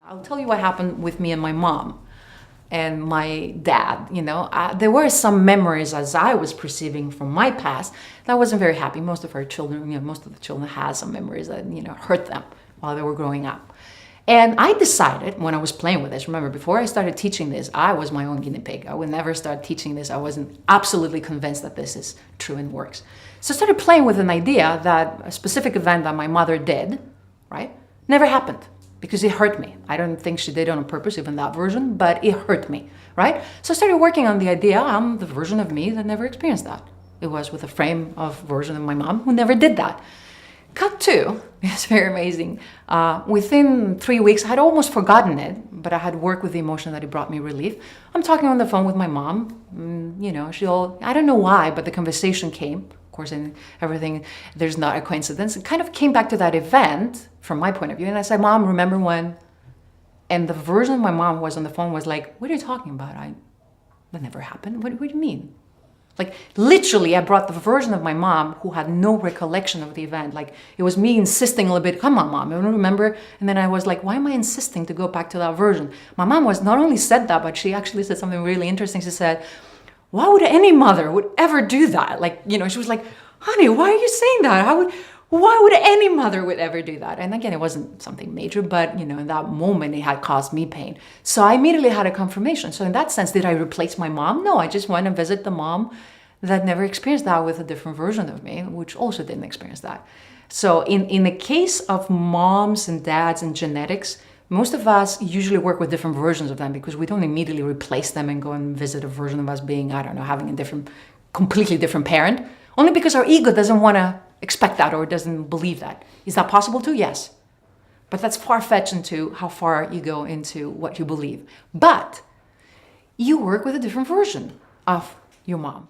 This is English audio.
I'll tell you what happened with me and my mom and my dad. There were some memories as I was perceiving from my past that I wasn't very happy. Most of our children, most of the children had some memories that, hurt them while they were growing up. And I decided when I was playing with this, remember, before I started teaching this, I was my own guinea pig. I would never start teaching this. I wasn't absolutely convinced that this is true and works. So I started playing with an idea that a specific event that my mother did, right, never happened because it hurt me. I don't think she did it on purpose, even that version, but it hurt me, right? So I started working on the idea, I'm the version of me that never experienced that. It was with a frame of version of my mom who never did that. Cut to, it's very amazing. Within 3 weeks, I had almost forgotten it, but I had worked with the emotion that it brought me relief. I'm talking on the phone with my mom. I don't know why, but the conversation came. Of course, in everything, there's not a coincidence. It kind of came back to that event from my point of view. And I said, Mom, remember when? And the version of my mom who was on the phone was like, what are you talking about? That never happened. What do you mean? Like, literally, I brought the version of my mom who had no recollection of the event. Like, it was me insisting a little bit, come on, Mom, I don't remember. And then I was like, why am I insisting to go back to that version? My mom was not only said that, but she actually said something really interesting. She said, why would any mother would ever do that? Like, she was like, honey, why are you saying that? Why would any mother would ever do that? And again, it wasn't something major, but in that moment, it had caused me pain. So I immediately had a confirmation. So in that sense, did I replace my mom? No, I just went and visit the mom that never experienced that with a different version of me, which also didn't experience that. So in the case of moms and dads and genetics, most of us usually work with different versions of them because we don't immediately replace them and go and visit a version of us being, I don't know, having a completely different parent, only because our ego doesn't want to expect that or doesn't believe that. Is that possible too? Yes. But that's far-fetched into how far you go into what you believe. But you work with a different version of your mom.